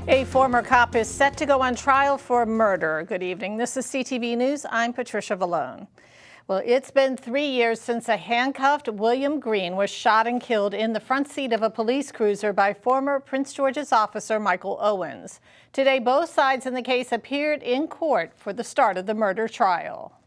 A former cop is set to go on trial for murder. Good evening. This is CTV News. I'm Patricia Vallone. Well, it's been 3 years since a handcuffed William Green was shot and killed in the front seat of a police cruiser by former Prince George's officer Michael Owens. Today, both sides in the case appeared in court for the start of the murder trial.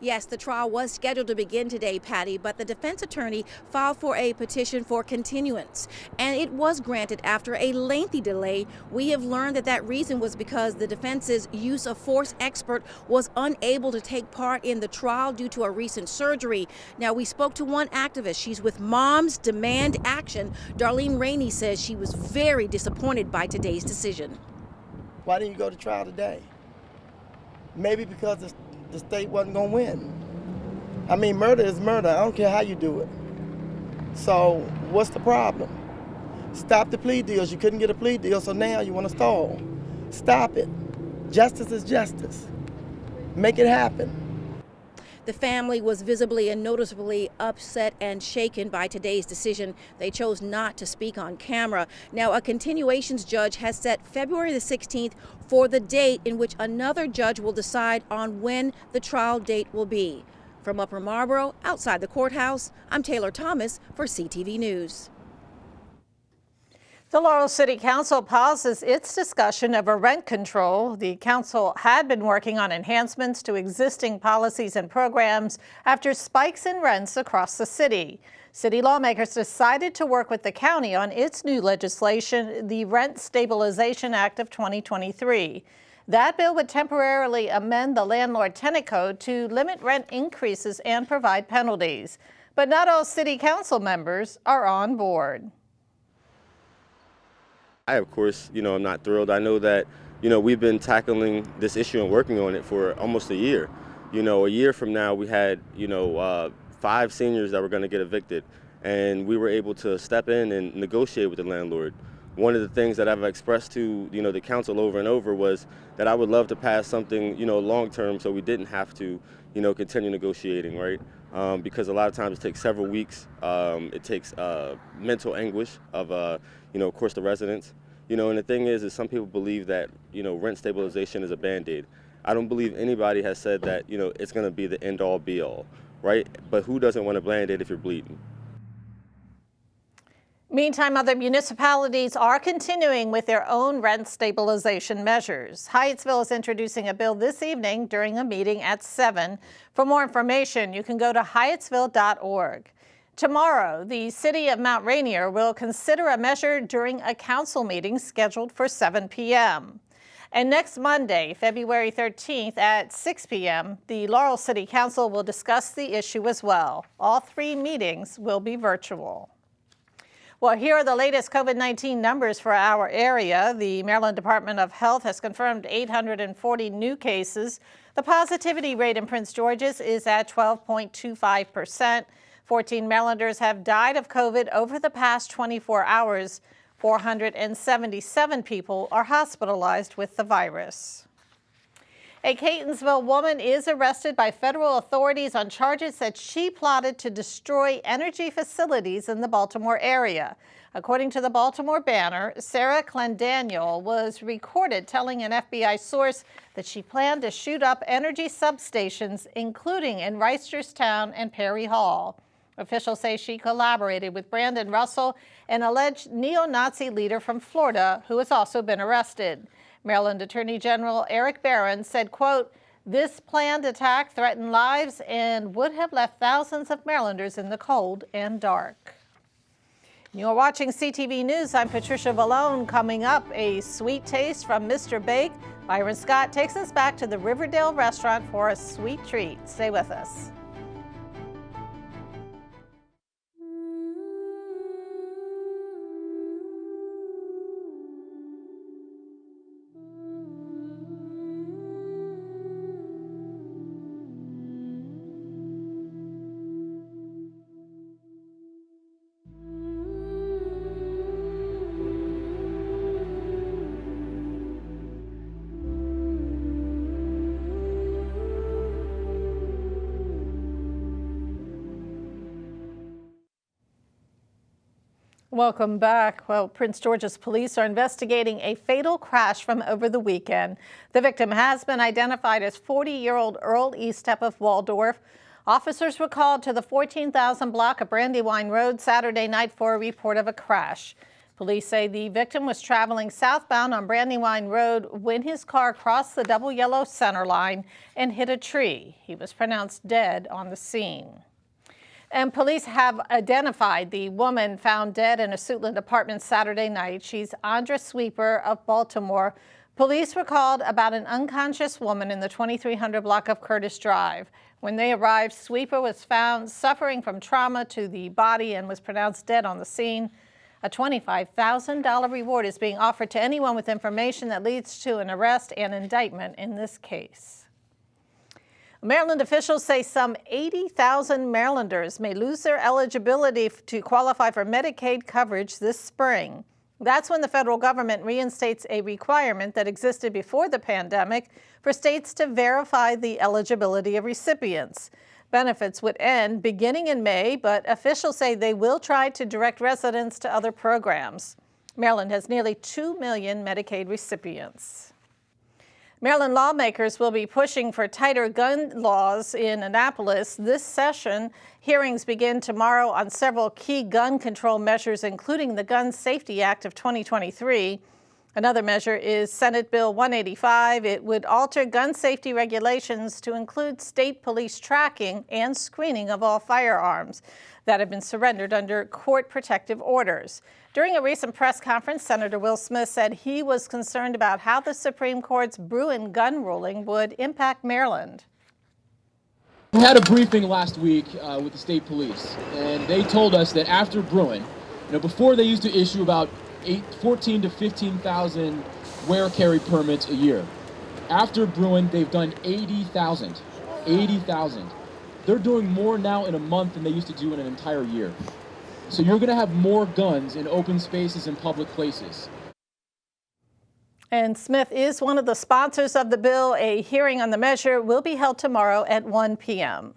Yes, the trial was scheduled to begin today, Patty, but the defense attorney filed for a petition for continuance, and it was granted after a lengthy delay. We have learned that that reason was because the defense's use of force expert was unable to take part in the trial due to a recent surgery. Now, we spoke to one activist. She's with Moms Demand Action. Darlene Rainey says she was very disappointed by today's decision. Why didn't you go to trial today? Maybe because the state wasn't going to win. I mean, murder is murder. I don't care how you do it. So what's the problem? Stop the plea deals. You couldn't get a plea deal, so now you want to stall. Stop it. Justice is justice. Make it happen. The family was visibly and noticeably upset and shaken by today's decision. They chose not to speak on camera. Now, a continuations judge has set February the 16th for the date in which another judge will decide on when the trial date will be. From Upper Marlboro, outside the courthouse, I'm Taylor Thomas for CTV News. The Laurel City Council pauses its discussion of a rent control. The council had been working on enhancements to existing policies and programs after spikes in rents across the city. City lawmakers decided to work with the county on its new legislation, the Rent Stabilization Act of 2023. That bill would temporarily amend the landlord-tenant code to limit rent increases and provide penalties. But not all city council members are on board. I, of course, I'm not thrilled. I know that, we've been tackling this issue and working on it for almost a year. A year from now, we had, 5 seniors that were going to get evicted, and we were able to step in and negotiate with the landlord. One of the things that I've expressed to, the council over and over was that I would love to pass something, long term, so we didn't have to, continue negotiating, right? Because a lot of times it takes several weeks. It takes mental anguish of, of course, the residents. And the thing is some people believe that, rent stabilization is a Band-Aid. I don't believe anybody has said that, it's going to be the end-all, be-all, right? But who doesn't want a Band-Aid if you're bleeding? Meantime, other municipalities are continuing with their own rent stabilization measures. Hyattsville is introducing a bill this evening during a meeting at 7. For more information, you can go to hyattsville.org. Tomorrow, the city of Mount Rainier will consider a measure during a council meeting scheduled for 7 p.m. And next Monday, February 13th at 6 p.m., the Laurel City Council will discuss the issue as well. All 3 meetings will be virtual. Well, here are the latest COVID-19 numbers for our area. The Maryland Department of Health has confirmed 840 new cases. The positivity rate in Prince George's is at 12.25%. 14 Marylanders have died of COVID over the past 24 hours. 477 people are hospitalized with the virus. A Catonsville woman is arrested by federal authorities on charges that she plotted to destroy energy facilities in the Baltimore area. According to the Baltimore Banner, Sarah Clendaniel was recorded telling an FBI source that she planned to shoot up energy substations, including in Reisterstown and Perry Hall. Officials say she collaborated with Brandon Russell, an alleged neo-Nazi leader from Florida who has also been arrested. Maryland Attorney General Eric Barron said, quote, "This planned attack threatened lives and would have left thousands of Marylanders in the cold and dark." You're watching CTV News. I'm Patricia Vallone. Coming up, a sweet taste from Mr. Bake. Byron Scott takes us back to the Riverdale restaurant for a sweet treat. Stay with us. Welcome back. Well, Prince George's police are investigating a fatal crash from over the weekend. The victim has been identified as 40-year-old Earl Eastep of Waldorf. Officers were called to the 14,000 block of Brandywine Road Saturday night for a report of a crash. Police say the victim was traveling southbound on Brandywine Road when his car crossed the double yellow center line and hit a tree. He was pronounced dead on the scene. And police have identified the woman found dead in a Suitland apartment Saturday night. She's Andra Sweeper of Baltimore. Police were called about an unconscious woman in the 2300 block of Curtis Drive. When they arrived, Sweeper was found suffering from trauma to the body and was pronounced dead on the scene. A $25,000 reward is being offered to anyone with information that leads to an arrest and indictment in this case. Maryland officials say some 80,000 Marylanders may lose their eligibility to qualify for Medicaid coverage this spring. That's when the federal government reinstates a requirement that existed before the pandemic for states to verify the eligibility of recipients. Benefits would end beginning in May, but officials say they will try to direct residents to other programs. Maryland has nearly 2 million Medicaid recipients. Maryland lawmakers will be pushing for tighter gun laws in Annapolis this session. Hearings begin tomorrow on several key gun control measures, including the Gun Safety Act of 2023. Another measure is Senate Bill 185. It would alter gun safety regulations to include state police tracking and screening of all firearms that have been surrendered under court protective orders. During a recent press conference, Senator Will Smith said he was concerned about how the Supreme Court's Bruin gun ruling would impact Maryland. We had a briefing last week with the state police, and they told us that after Bruin, before they used to issue about 14 to 15,000 wear carry permits a year. After Bruin, they've done 80,000. 80,000. They're doing more now in a month than they used to do in an entire year. So you're going to have more guns in open spaces and public places. And Smith is one of the sponsors of the bill. A hearing on the measure will be held tomorrow at 1 p.m.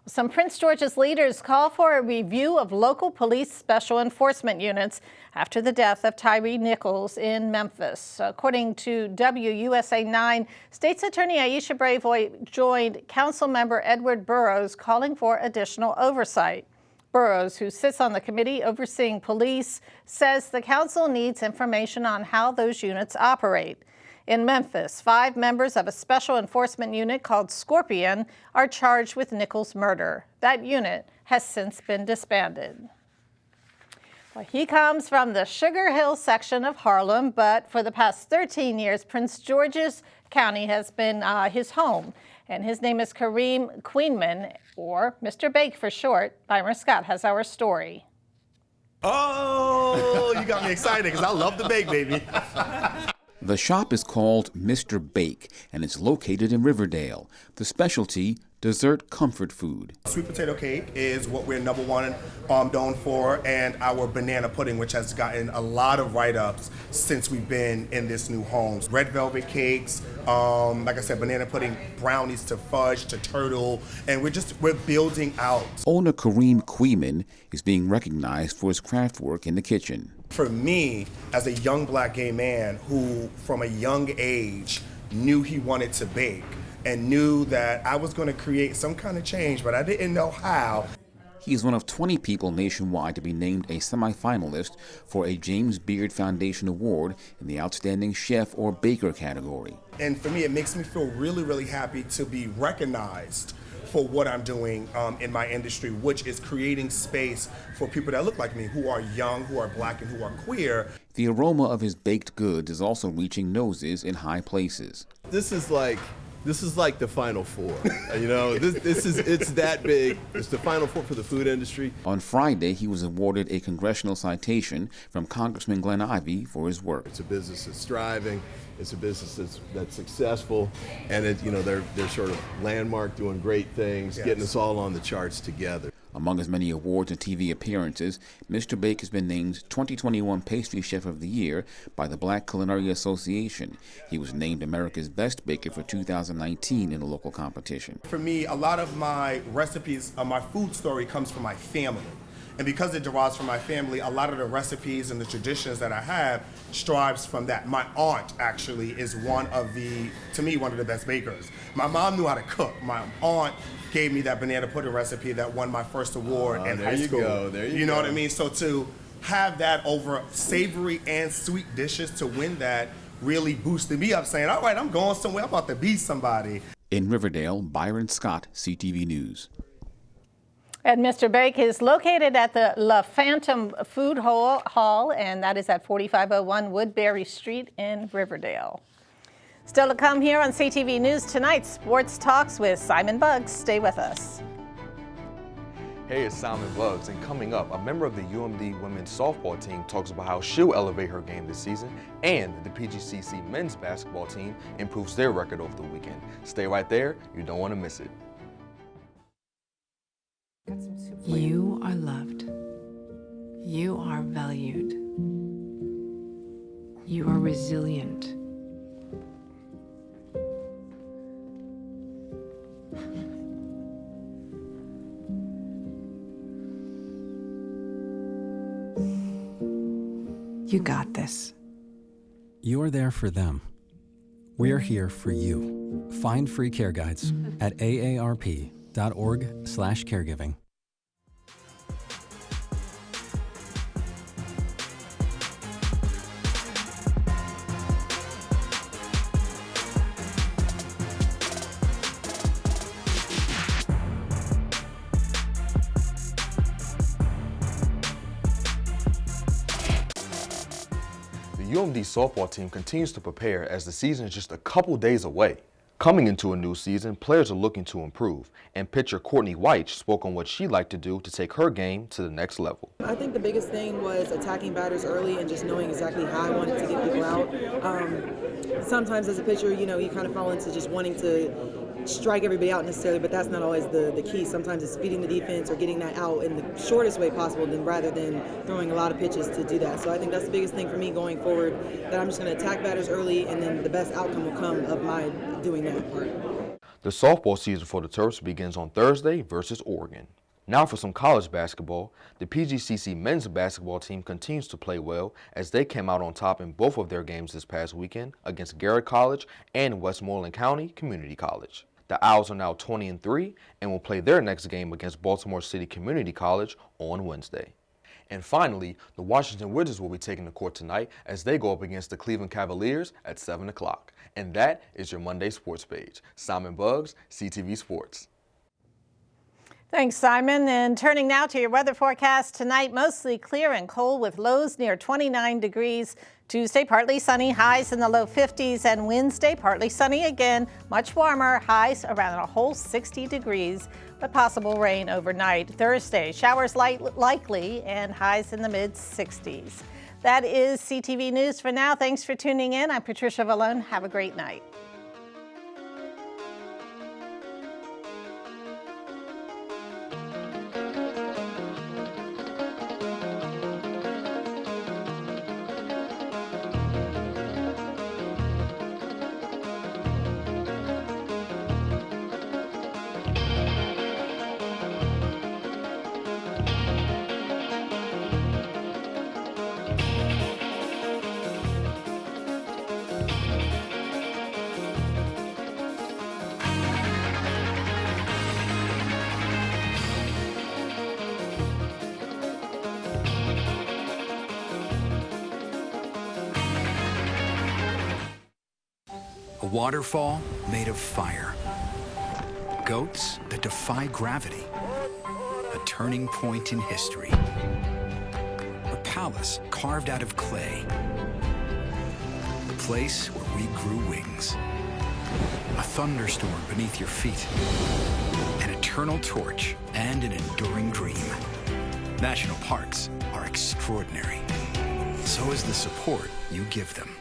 Some Prince George's leaders call for a review of local police special enforcement units after the death of Tyree Nichols in Memphis. According to WUSA 9, State's Attorney Aisha Bravoy joined Council Member Edward Burrows calling for additional oversight. Burrows, who sits on the committee overseeing police, says the council needs information on how those units operate. In Memphis, 5 members of a special enforcement unit called Scorpion are charged with Nichols' murder. That unit has since been disbanded. Well, he comes from the Sugar Hill section of Harlem, but for the past 13 years, Prince George's County has been his home. And his name is Kareem Queenman, or Mr. Bake for short. Byron Scott has our story. Oh, you got me excited because I love the bake, baby. The shop is called Mr. Bake, and it's located in Riverdale. The specialty, dessert comfort food. Sweet potato cake is what we're #1 known for, and our banana pudding, which has gotten a lot of write-ups since we've been in this new home. Red velvet cakes, like I said, banana pudding, brownies to fudge to turtle, and we're building out. Owner Kareem Queenman is being recognized for his craft work in the kitchen. For me, as a young black gay man who, from a young age, knew he wanted to bake and knew that I was going to create some kind of change, but I didn't know how. He is one of 20 people nationwide to be named a semifinalist for a James Beard Foundation Award in the Outstanding Chef or Baker category. And for me, it makes me feel really, really happy to be recognized for what I'm doing in my industry, which is creating space for people that look like me, who are young, who are black, and who are queer. The aroma of his baked goods is also reaching noses in high places. This is like the Final Four. It's that big. It's the Final Four for the food industry. On Friday, he was awarded a congressional citation from Congressman Glenn Ivey for his work. It's a business that's thriving. It's a business that's successful, and they're sort of landmark, doing great things, yes, getting us all on the charts together. Among his many awards and TV appearances, Mr. Bake has been named 2021 Pastry Chef of the Year by the Black Culinary Association. He was named America's Best Baker for 2019 in a local competition. For me, a lot of my recipes, my food story comes from my family. And because it derives from my family, a lot of the recipes and the traditions that I have strives from that. My aunt actually is one of the best bakers. My mom knew how to cook. My aunt gave me that banana pudding recipe that won my first award in high school. There you go. You know what I mean? So to have that over savory and sweet dishes, to win that really boosted me up, saying, all right, I'm going somewhere, I'm about to be somebody. In Riverdale, Byron Scott, CTV News. And Mr. Bake is located at the La Phantom Food Hall, and that is at 4501 Woodbury Street in Riverdale. Still to come here on CTV News tonight, Sports Talks with Simon Buggs. Stay with us. Hey, it's Simon Buggs, and coming up, a member of the UMD women's softball team talks about how she'll elevate her game this season, and the PGCC men's basketball team improves their record over the weekend. Stay right there, you don't want to miss it. You are loved. You are valued. You are resilient. You got this. You're there for them. We're here for you. Find free care guides at aarp.org/caregiving. The UMD softball team continues to prepare as the season is just a couple days away. Coming into a new season, players are looking to improve, and pitcher Courtney White spoke on what she'd like to do to take her game to the next level. I think the biggest thing was attacking batters early and just knowing exactly how I wanted to get people out. Sometimes as a pitcher, you kind of fall into just wanting to strike everybody out necessarily, but that's not always the key. Sometimes it's feeding the defense or getting that out in the shortest way possible rather than throwing a lot of pitches to do that. So I think that's the biggest thing for me going forward, that I'm just going to attack batters early, and then the best outcome will come of my doing that part. The softball season for the Terps begins on Thursday versus Oregon. Now for some college basketball, the PGCC men's basketball team continues to play well as they came out on top in both of their games this past weekend against Garrett College and Westmoreland County Community College. The Owls are now 20-3 and will play their next game against Baltimore City Community College on Wednesday. And finally, the Washington Wizards will be taking the court tonight as they go up against the Cleveland Cavaliers at 7 o'clock. And that is your Monday Sports Page. Simon Buggs, CTV Sports. Thanks, Simon. And turning now to your weather forecast tonight, mostly clear and cold with lows near 29 degrees. Tuesday, partly sunny, highs in the low 50s, and Wednesday, partly sunny again, much warmer, highs around a whole 60 degrees, but possible rain overnight. Thursday, showers likely and highs in the mid-60s. That is CTV News for now. Thanks for tuning in. I'm Patricia Vallone. Have a great night. A waterfall made of fire. Goats that defy gravity. A turning point in history. A palace carved out of clay. A place where we grew wings. A thunderstorm beneath your feet. An eternal torch and an enduring dream. National parks are extraordinary. So is the support you give them.